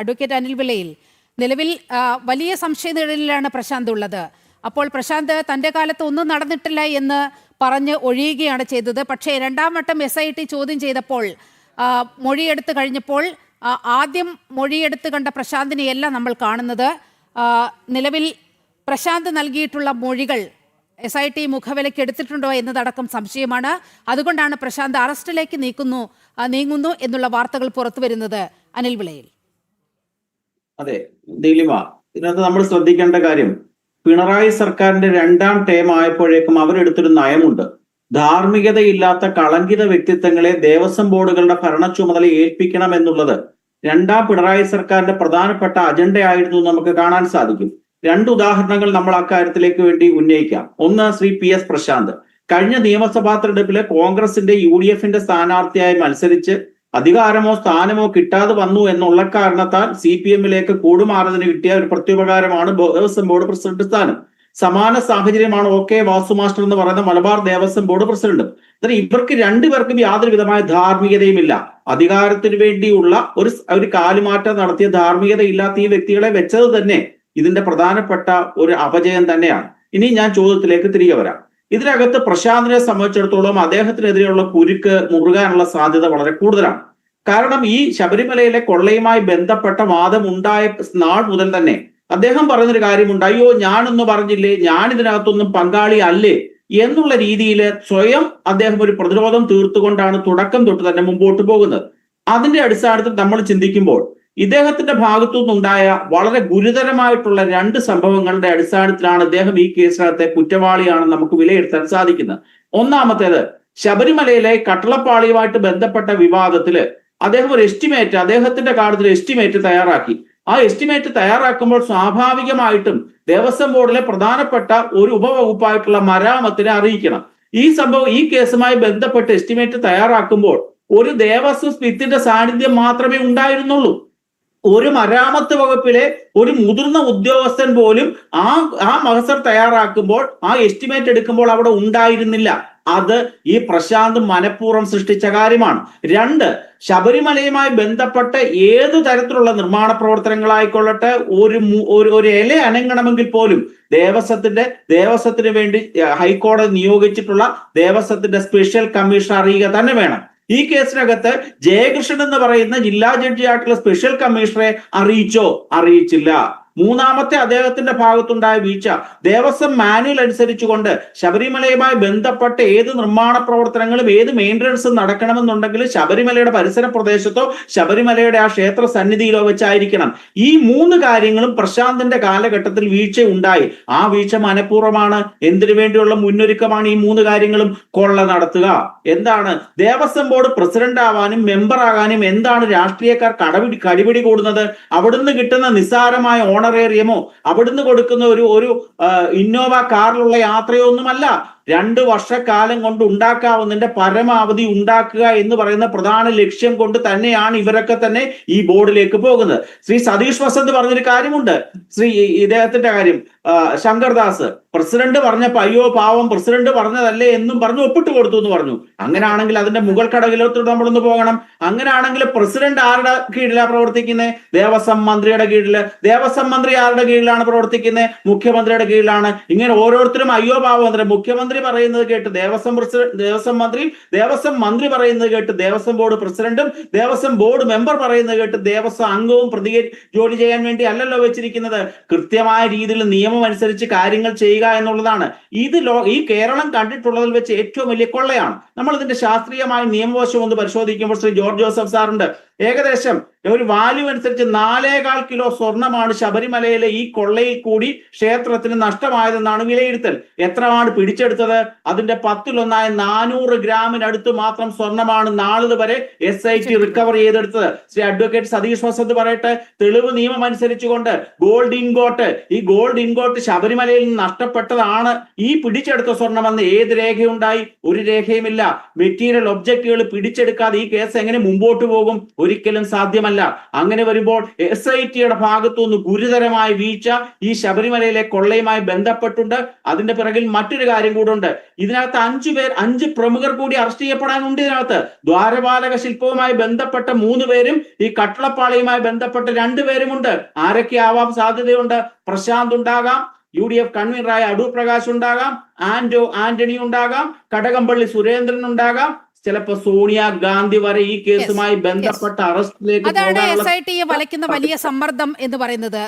Advocate Anil പിള്ളയിൽ നിലവിൽ വലിയ സംശയനിഴലിലാണ് പ്രശാന്ത് ഉള്ളത്. അപ്പോൾ പ്രശാന്ത് തൻ്റെ കാലത്ത് ഒന്നും നടന്നിട്ടില്ല എന്ന് പറഞ്ഞ് ഒഴിയുകയാണ് ചെയ്തത്. പക്ഷേ രണ്ടാം വട്ടം SIT ചോദ്യം ചെയ്തപ്പോൾ മൊഴിയെടുത്ത് കഴിഞ്ഞപ്പോൾ ആദ്യം മൊഴിയെടുത്ത് കണ്ട പ്രശാന്തിനെയല്ല നമ്മൾ കാണുന്നത്. നിലവിൽ പ്രശാന്ത് നൽകിയിട്ടുള്ള മൊഴികൾ SIT മുഖവിലയ്ക്ക് എടുത്തിട്ടുണ്ടോ എന്നതടക്കം സംശയമാണ്. അതുകൊണ്ടാണ് പ്രശാന്ത് അറസ്റ്റിലേക്ക് നീങ്ങുന്നു എന്നുള്ള വാർത്തകൾ പുറത്തു വരുന്നത്. അനിൽ വിളയിൽ. അതെ നീലിമ, ഇതിനകത്ത് നമ്മൾ ശ്രദ്ധിക്കേണ്ട കാര്യം, പിണറായി സർക്കാരിന്റെ രണ്ടാം ടേം ആയപ്പോഴേക്കും അവരെടുത്തൊരു നയമുണ്ട്. ധാർമ്മികതയില്ലാത്ത കളങ്കിത വ്യക്തിത്വങ്ങളെ ദേവസ്വം ബോർഡുകളുടെ ഭരണ ചുമതല ഏൽപ്പിക്കണം എന്നുള്ളത് രണ്ടാം പിണറായി സർക്കാരിന്റെ പ്രധാനപ്പെട്ട അജണ്ടയായിരുന്നു നമുക്ക് കാണാൻ സാധിക്കും. രണ്ട് ഉദാഹരണങ്ങൾ നമ്മൾ അക്കാര്യത്തിലേക്ക് വേണ്ടി ഉന്നയിക്കാം. ഒന്ന്, ശ്രീ PS പ്രശാന്ത് കഴിഞ്ഞ നിയമസഭാ തെരഞ്ഞെടുപ്പില് കോൺഗ്രസിന്റെ UDFന്റെ സ്ഥാനാർത്ഥിയായി മത്സരിച്ച് അധികാരമോ സ്ഥാനമോ കിട്ടാതെ വന്നു എന്നുള്ള കാരണത്താൽ CPMലേക്ക് കൂടുമാറുന്നതിന് കിട്ടിയ ഒരു പ്രത്യുപകാരമാണ് ദേവസ്വം ബോർഡ് പ്രസിഡന്റ് സ്ഥാനം. സമാന സാഹചര്യമാണ് OK വാസു മാസ്റ്റർ എന്ന് പറയുന്ന മലബാർ ദേവസ്വം ബോർഡ് പ്രസിഡന്റ്. എന്നാൽ ഇവർക്ക് രണ്ടുപേർക്കും യാതൊരു വിധമായ ധാർമ്മികതയുമില്ല. അധികാരത്തിന് വേണ്ടിയുള്ള ഒരു കാലുമാറ്റം നടത്തിയ ധാർമ്മികതയില്ലാത്ത ഈ വ്യക്തികളെ വെച്ചത് തന്നെ ഇതിന്റെ പ്രധാനപ്പെട്ട ഒരു അപജയം തന്നെയാണ്. ഇനി ഞാൻ ചോദ്യത്തിലേക്ക് തിരികെ വരാം. ഇതിനകത്ത് പ്രശാന്തിനെ സംബന്ധിച്ചിടത്തോളം അദ്ദേഹത്തിനെതിരെയുള്ള കുരുക്ക് മുറുകാനുള്ള സാധ്യത വളരെ കൂടുതലാണ്. കാരണം ഈ ശബരിമലയിലെ കൊള്ളയുമായി ബന്ധപ്പെട്ട വാദം ഉണ്ടായ നാൾ മുതൽ തന്നെ അദ്ദേഹം പറഞ്ഞൊരു കാര്യമുണ്ട്, അയ്യോ ഞാനൊന്നും പറഞ്ഞില്ലേ, ഞാൻ ഇതിനകത്തൊന്നും പങ്കാളി അല്ലേ എന്നുള്ള രീതിയിൽ സ്വയം അദ്ദേഹം ഒരു പ്രതിരോധം തീർത്തുകൊണ്ടാണ് തുടക്കം തൊട്ട് തന്നെ മുമ്പോട്ട് പോകുന്നത്. അതിന്റെ അടിസ്ഥാനത്തിൽ നമ്മൾ ചിന്തിക്കുമ്പോൾ ഇദ്ദേഹത്തിന്റെ ഭാഗത്തു നിന്നുണ്ടായ വളരെ ഗുരുതരമായിട്ടുള്ള രണ്ട് സംഭവങ്ങളുടെ അടിസ്ഥാനത്തിലാണ് അദ്ദേഹം ഈ കേസിനകത്തെ കുറ്റവാളിയാണെന്ന് നമുക്ക് വിലയിരുത്താൻ സാധിക്കുന്നത്. ഒന്നാമത്തേത്, ശബരിമലയിലെ കട്ടളപ്പാളിയുമായിട്ട് ബന്ധപ്പെട്ട വിവാദത്തില് അദ്ദേഹം ഒരു എസ്റ്റിമേറ്റ്, അദ്ദേഹത്തിന്റെ കാര്യത്തിൽ എസ്റ്റിമേറ്റ് തയ്യാറാക്കി. ആ എസ്റ്റിമേറ്റ് തയ്യാറാക്കുമ്പോൾ സ്വാഭാവികമായിട്ടും ദേവസ്വം ബോർഡിലെ പ്രധാനപ്പെട്ട ഒരു ഉപവകുപ്പായിട്ടുള്ള മരാമത്തിനെ അറിയിക്കണം. ഈ കേസുമായി ബന്ധപ്പെട്ട് എസ്റ്റിമേറ്റ് തയ്യാറാക്കുമ്പോൾ ഒരു ദേവസ്വം സ്മിത്തിന്റെ സാന്നിധ്യം മാത്രമേ ഉണ്ടായിരുന്നുള്ളൂ. ഒരു മരാമത്ത് വകുപ്പിലെ ഒരു മുതിർന്ന ഉദ്യോഗസ്ഥൻ പോലും ആ മഹസർ തയ്യാറാക്കുമ്പോൾ ആ എസ്റ്റിമേറ്റ് എടുക്കുമ്പോൾ അവിടെ ഉണ്ടായിരുന്നില്ല. അത് ഈ പ്രശാന്ത് മനഃപൂർവ്വം സൃഷ്ടിച്ച കാര്യമാണ്. രണ്ട്, ശബരിമലയുമായി ബന്ധപ്പെട്ട ഏതു തരത്തിലുള്ള നിർമ്മാണ പ്രവർത്തനങ്ങളായിക്കൊള്ളട്ടെ, ഒരു ഇല അനങ്ങണമെങ്കിൽ പോലും ദേവസ്വത്തിന് വേണ്ടി ഹൈക്കോടതി നിയോഗിച്ചിട്ടുള്ള ദേവസ്വത്തിന്റെ സ്പെഷ്യൽ കമ്മീഷൻ അറിയുക തന്നെ വേണം. ഈ കേസിനകത്ത് ജയകൃഷ്ണൻ എന്ന് പറയുന്ന ജില്ലാ ജഡ്ജിയായിട്ടുള്ള സ്പെഷ്യൽ കമ്മീഷണറെ അറിയിച്ചില്ല. മൂന്നാമത്തെ അദ്ദേഹത്തിന്റെ ഭാഗത്തുണ്ടായ വീഴ്ച, ദേവസ്വം മാനുവൽ അനുസരിച്ചുകൊണ്ട് ശബരിമലയുമായി ബന്ധപ്പെട്ട ഏത് നിർമ്മാണ പ്രവർത്തനങ്ങളും ഏത് മെയിൻ്റനൻസും നടക്കണമെന്നുണ്ടെങ്കിൽ ശബരിമലയുടെ പരിസര പ്രദേശത്തോ ശബരിമലയുടെ ആ ക്ഷേത്ര സന്നിധിയിലോ വെച്ചായിരിക്കണം. ഈ മൂന്ന് കാര്യങ്ങളും പ്രശാന്തിന്റെ കാലഘട്ടത്തിൽ വീഴ്ച ഉണ്ടായി. ആ വീഴ്ച മനഃപൂർവ്വമാണ്. എന്തിനു വേണ്ടിയുള്ള മുന്നൊരുക്കമാണ് ഈ മൂന്ന് കാര്യങ്ങളും? കൊള്ള നടത്തുക. എന്താണ് ദേവസ്വം ബോർഡ് പ്രസിഡന്റ് ആവാനും മെമ്പർ ആകാനും എന്താണ് രാഷ്ട്രീയക്കാർ കടിപിടി കൂടുന്നത്? അവിടുന്ന് കിട്ടുന്ന നിസ്സാരമായ ഓണറേറിയമോ അവിടുന്ന് കൊടുക്കുന്ന ഒരു ഇന്നോവ കാറിലുള്ള യാത്രയോ ഒന്നുമല്ല. 2 വർഷക്കാലം കൊണ്ട് ഉണ്ടാക്കാവുന്നതിന്റെ പരമാവധി ഉണ്ടാക്കുക എന്ന് പറയുന്ന പ്രധാന ലക്ഷ്യം കൊണ്ട് തന്നെയാണ് ഇവരൊക്കെ തന്നെ ഈ ബോർഡിലേക്ക് പോകുന്നത്. ശ്രീ സതീഷ് വസന്ത് പറഞ്ഞൊരു കാര്യമുണ്ട്, ഇദ്ദേഹത്തിന്റെ കാര്യം, ശങ്കർദാസ് പ്രസിഡന്റ് പറഞ്ഞപ്പോ അയ്യോ പാവം പ്രസിഡന്റ് പറഞ്ഞതല്ലേ എന്നും പറഞ്ഞു ഒപ്പിട്ട് കൊടുത്തു എന്ന് പറഞ്ഞു. അങ്ങനെയാണെങ്കിൽ അതിന്റെ മുകൾ കടകിലോട്ട് നമ്മളൊന്ന് പോകണം. അങ്ങനെയാണെങ്കിൽ പ്രസിഡന്റ് ആരുടെ കീഴിലാണ് പ്രവർത്തിക്കുന്നത്? ദേവസ്വം മന്ത്രിയുടെ കീഴില്. ദേവസ്വം മന്ത്രി ആരുടെ കീഴിലാണ് പ്രവർത്തിക്കുന്നത്? മുഖ്യമന്ത്രിയുടെ കീഴിലാണ്. ഇങ്ങനെ ഓരോരുത്തരും അയ്യോ പാവം, മുഖ്യമന്ത്രി പറയുന്നത് കേട്ട് ദേവസ്വം മന്ത്രി പറയുന്നത് കേട്ട് ദേവസ്വം ബോർഡ് പ്രസിഡന്റും ദേവസ്വം ബോർഡ് മെമ്പർ പറയുന്നത് കേട്ട് ദേവസ്വം അംഗവും ജോലി ചെയ്യാൻ വേണ്ടി അല്ലല്ലോ വെച്ചിരിക്കുന്നത്. കൃത്യമായ രീതിയിൽ നിയമം അനുസരിച്ച് കാര്യങ്ങൾ ചെയ്യുക എന്നുള്ളതാണ്. ഈ കേരളം കണ്ടിട്ടുള്ളതിൽ വെച്ച് ഏറ്റവും വലിയ കൊള്ളയാണ്. നമ്മൾ ഇതിന്റെ ശാസ്ത്രീയമായ നിയമവശം ഒന്ന് പരിശോധിക്കുമ്പോൾ ശ്രീ ജോർജ് ജോസഫ് സാറുണ്ട്. ഏകദേശം ഒരു വാല്യൂ അനുസരിച്ച് 4.25 കിലോ സ്വർണമാണ് ശബരിമലയിലെ ഈ കൊള്ളയിൽ കൂടി ക്ഷേത്രത്തിന് നഷ്ടമായതെന്നാണ് വിലയിരുത്തൽ. എത്രയാണ് പിടിച്ചെടുത്തത്? അതിന്റെ 10-1 400 ഗ്രാമിനടുത്ത് മാത്രം സ്വർണമാണ് നാളിതുവരെ SIT റിക്കവർ ചെയ്തെടുത്തത്. ശ്രീ അഡ്വക്കേറ്റ് സതീഷ് വസന്ത് പറയട്ടെ, തെളിവ് നിയമം അനുസരിച്ചുകൊണ്ട് ഈ ഗോൾഡ് ഇൻഗോട്ട് ശബരിമലയിൽ നിന്ന് നഷ്ടപ്പെട്ടതാണ് ഈ പിടിച്ചെടുത്ത സ്വർണമെന്ന് ഏത് രേഖയുണ്ടായി? ഒരു രേഖയുമില്ല. മെറ്റീരിയൽ ഒബ്ജക്റ്റുകൾ പിടിച്ചെടുക്കാതെ ഈ കേസ് എങ്ങനെ മുമ്പോട്ട് പോകും? ഒരു ഒരിക്കലും സാധ്യമല്ല. അങ്ങനെ വരുമ്പോൾ SITയുടെ ഭാഗത്തുനിന്ന് ഗുരുതരമായ വീഴ്ച ഈ ശബരിമലയിലെ കൊള്ളയുമായി ബന്ധപ്പെട്ടുണ്ട്. അതിന്റെ പിറകിൽ മറ്റൊരു കാര്യം കൂടെ ഉണ്ട്. ഇതിനകത്ത് 5 പ്രമുഖർ കൂടി അറസ്റ്റ് ചെയ്യപ്പെടാനുണ്ട്. ഇതിനകത്ത് ദ്വാരപാലക ശില്പവുമായി ബന്ധപ്പെട്ട 3 പേരും ഈ കട്ടളപ്പാളിയുമായി ബന്ധപ്പെട്ട 2 പേരുമുണ്ട്. ആരൊക്കെ ആവാൻ സാധ്യതയുണ്ട്? പ്രശാന്ത് ഉണ്ടാകാം, UDF കൺവീനറായ അടൂർ പ്രകാശ് ഉണ്ടാകാം, ആന്റണി ഉണ്ടാകാം, കടകംപള്ളി സുരേന്ദ്രൻ ഉണ്ടാകാം, ചിലപ്പോ സോണിയ ഗാന്ധി വരെ ഈ കേസുമായി ബന്ധപ്പെട്ട അറസ്റ്റിലേക്ക് അതാണ് SITയെ വലയ്ക്കുന്ന വലിയ സമ്മർദ്ദം എന്ന് പറയുന്നത്.